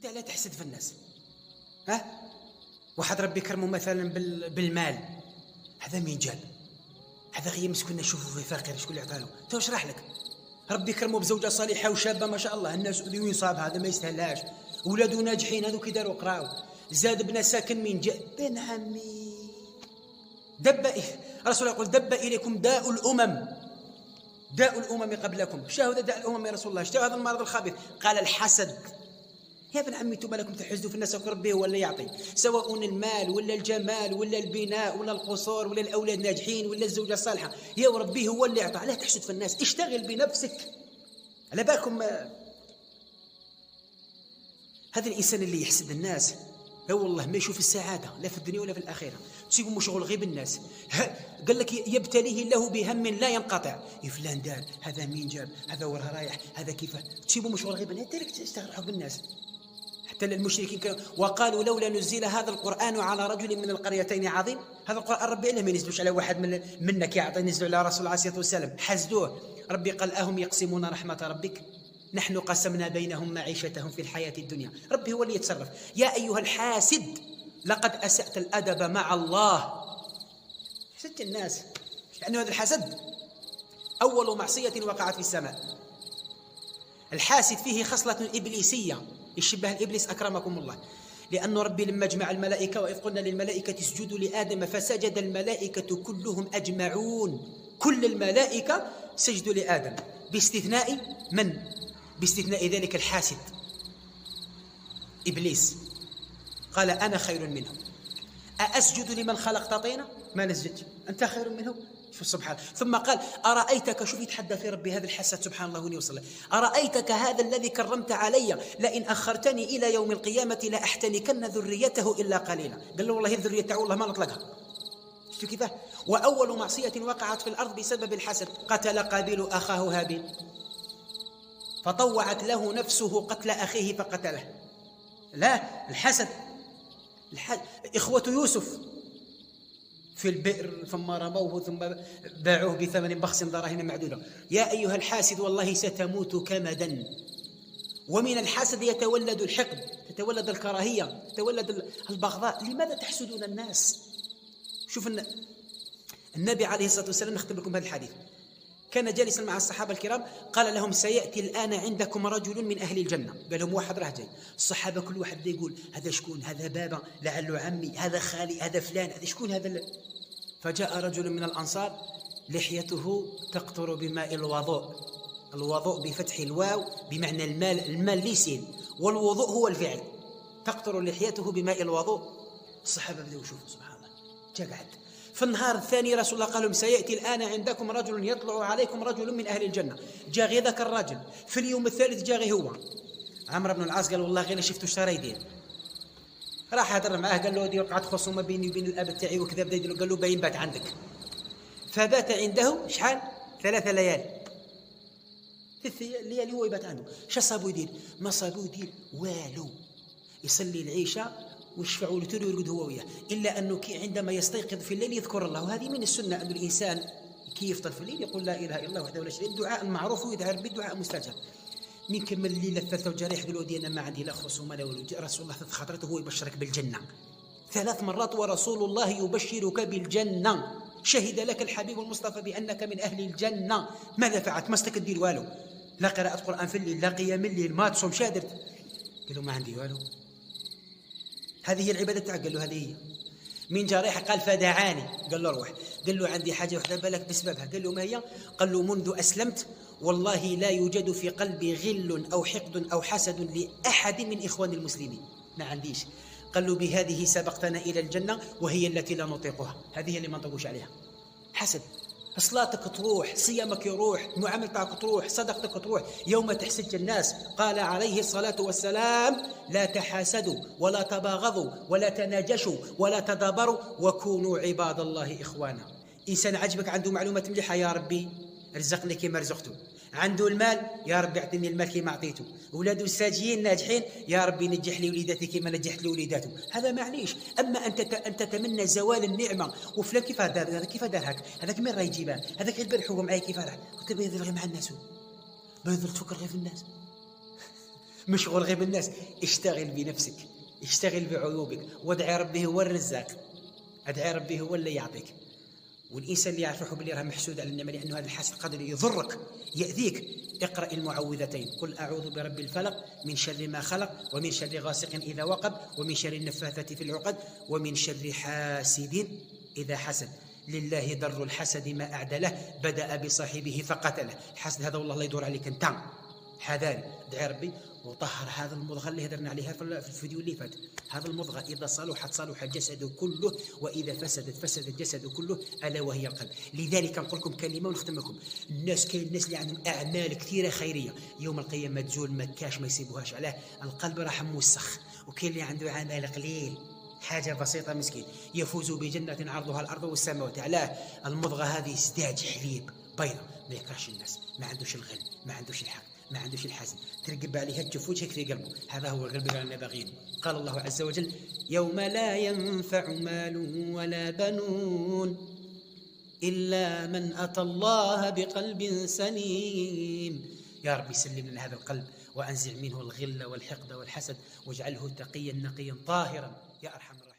انت لا تحسد في الناس. واحد ربي كرمه مثلا بالمال، هذا مين جاب؟ هذا غير مسكين نشوفه في فقير، شكون اللي عطاله؟ تو اشرح لك. ربي كرمه بزوجه صالحه وشابه ما شاء الله، الناس وين صاب هذا ما يستاهلهاش، ولاده ناجحين هذو كي داروا قراو، زاد بنا ساكن من جاء بن عمي رسول الله يقول دب اليكم داء الامم قبلكم. شاهد داء الامم يا رسول الله، اشتهى هذا المرض الخبيث؟ قال الحسد. يا ابن عمي انتم لكم تحسدوا في الناس، ربي هو اللي يعطي، سواء المال ولا الجمال ولا البناء ولا القصور ولا الاولاد ناجحين ولا الزوجه الصالحه، يا ربي هو اللي يعطي. لا تحسد في الناس، اشتغل بنفسك. على بالكم هذا الانسان اللي يحسد الناس لا والله ما يشوف السعاده لا في الدنيا ولا في الاخره. تسيبوا مشغول غير بالناس. قال لك يبتليه الله بهم لا ينقطع، فلان دار، هذا مين جاب، هذا وراه رايح، هذا كيف. تسيبوا مشغول غير بالناس، ديرك تستغرقوا بالناس. حتى المشركين كانوا وقالوا لولا نزل هذا القرآن على رجل من القريتين عظيم. هذا القرآن ربي عليه ما ينزلوش على واحد منك يعطي، ينزلوا على رسول الله عليه الصلاة والسلام، حسدوه. ربي قال أهم يقسمون رحمة ربك نحن قسمنا بينهم معيشتهم في الحياة الدنيا. ربي هو اللي يتصرف. يا أيها الحاسد لقد أسأت الأدب مع الله. حسدت الناس لأنه هذا الحسد أول معصية وقعت في السماء. الحاسد فيه خصلة إبليسية، يشبه الإبليس أكرمكم الله، لأن ربي لما جمع الملائكة وإذ قلنا للملائكة اسجدوا لآدم فسجد الملائكة كلهم أجمعون. كل الملائكة سجدوا لآدم باستثناء من؟ باستثناء ذلك الحاسد إبليس، قال أنا خير منه. أأسجد لمن خلقت طينا؟ ما نسجد، أنت خير منه. شوف سبحان. ثم قال أرأيتك، شوف يتحدى في ربي هذا الحسد سبحان الله وني وصل، أرأيتك هذا الذي كرمت علي لئن أخرتني إلى يوم القيامة لأحتنكن ذريته إلا قليلا. قال له والله الذرية تعالى والله ما نطلقها. شوف كيف. وأول معصية وقعت في الأرض بسبب الحسد، قتل قابيل أخاه هابيل فطوعت له نفسه قتل أخيه فقتله. لا الحسد. إخوة يوسف في البئر ثم رموه ثم باعوه بثمن بخس دراهم معدودة. يا أيها الحاسد والله ستموت كمدا. ومن الحسد يتولد الحقد، تتولد الكراهية، تتولد البغضاء. لماذا تحسدون الناس؟ شوف النبي عليه الصلاة والسلام، نختم لكم هذا الحديث، كان جالسا مع الصحابة الكرام، قال لهم سيأتي الآن عندكم رجل من أهل الجنة. قال لهم واحد راه جاي. الصحابة كل واحد يقول هذا شكون، هذا بابا، لعله عمي، هذا خالي، هذا فلان، هذا شكون هذا. فجاء رجل من الأنصار لحيته تقطر بماء الوضوء. الوضوء بفتح الواو بمعنى المال ليسين، والوضوء هو الفعل. تقطر لحيته بماء الوضوء. الصحابة بدأوا يشوفوا سبحان الله. جاء قعد. في النهار الثاني رسول الله قال لهم سيأتي الآن عندكم رجل يطلع عليكم رجل من أهل الجنة. جاء غير ذاك الرجل. في اليوم الثالث جاء غير هو. عمرو بن العاص قال والله غير شفتوا اش راه يدير. راح هضر معاه قال له هذه وقعت خصومه بيني وبين الاب تاعي وكذا، بدا يدير. قال له باين بات عندك. فبات عنده شحال؟ 3 ليالي. 3 ليالي هو يبات عنده. اش صابو يدير؟ ما صابو يدير والو. يصلي العشاء ويشفعوا له تلو ويرقد هو وياه، الا انه عندما يستيقظ في الليل يذكر الله. وهذه من السنه ان الانسان كي يفطر في الليل يقول لا اله الا الله وحده لا شريك له، دعاء معروف ويدعى ربي دعاء مستجاب. من كمل الليله الثالثه وجريح قالوا دي انا ما عندي لا خصوم ولا ولد. رسول الله 3 خطرات وهو يبشرك بالجنه 3 مرات، ورسول الله يبشرك بالجنه. شهد لك الحبيب المصطفى بانك من اهل الجنه. ماذا فعلت؟ ما استك دير والو، لا قراءه قران في الليل، لا قيام الليل، ما تصوم، شادرت. قال له ما عندي والو. هذه هي العباده تاعك. قال له هذه هي. من جريح قال فدعاني. قال له روح. قال له عندي حاجه وحده بالك بسببها. قال له ما هي؟ قال له منذ اسلمت والله لا يوجد في قلبي غل أو حقد أو حسد لأحد من إخوان المسلمين، ما عنديش. قال له بهذه سبقتنا إلى الجنة وهي التي لا نطيقها. هذه اللي ما نطيقوش عليها. حسد. صلاتك تروح، صيامك يروح، معاملتك تروح، صدقتك تروح يوم تحسد الناس. قال عليه الصلاة والسلام لا تحاسدوا ولا تباغضوا ولا تناجشوا ولا تدابروا وكونوا عباد الله إخوانا. إنسان عجبك عنده معلومات مليحة، يا ربي رزقني كما رزقته. عنده المال، يا ربي اعطيني المال كما اعطيته. اولاده ساجيين ناجحين، يا ربي نجح لي وليداتي كما نجحت لوليداته. هذا معليش. اما انت تتمنى زوال النعمه. وفلان كيف دار هذا، كيف دار هكا، هذاك من راه يجيبها، هذاك غير البارح هو معايا كيف راه. قلت له غير مع الناس، ما يقدر تفكر غير في الناس. مشغول غير بالناس. اشتغل بنفسك، اشتغل بعيوبك، وادعي ربي هو الرزاق، ادعي ربي هو اللي يعطيك. والإنسان اللي يعرف روحه باللي راه محسود على النعمة، لأنه هذا الحاسد قادر يضرك يأذيك. اقرأ المعوذتين: قل أعوذ برب الفلق من شر ما خلق، ومن شر غاسق إذا وقب، ومن شر النفاثات في العقد، ومن شر حاسد إذا حسد. لله در الحسد ما أعدله، بدأ بصاحبه فقتله. الحسد هذا والله الله يدور عليك أنت، حذاري. ادعي ربي وطهر هذا المضغة اللي هدرنا عليها في الفيديو اللي فات. هذا المضغة إذا صلحت صلح الجسد كله، وإذا فسدت فسد الجسد كله، ألا وهي القلب. لذلك نقول لكم كلمة ونختم لكم. كاين الناس اللي عندهم أعمال كثيرة خيرية، يوم القيامة تزول مكاش ما يسيبوهاش. علاه؟ القلب راح موسخ. وكاين اللي عنده عمل قليل، حاجة بسيطة مسكين، يفوز بجنة عرضها الأرض والسماوات. علاه؟ المضغة هذه سداج حليب بيضة، ما يكرهش الناس، ما عندوش الغل، ما عندوش الحق، ما عندوش الحزن، ترقب عليها تشوف وجهك في قلبه. هذا هو القلب اللي رانا باغيين. قال الله عز وجل: يوم لا ينفع مال ولا بنون إلا من أتى الله بقلب سليم. يا رب سلم لنا هذا القلب، وأنزع منه الغل والحقد والحسد، واجعله تقيا نقيا طاهرا يا أرحم الراحمين.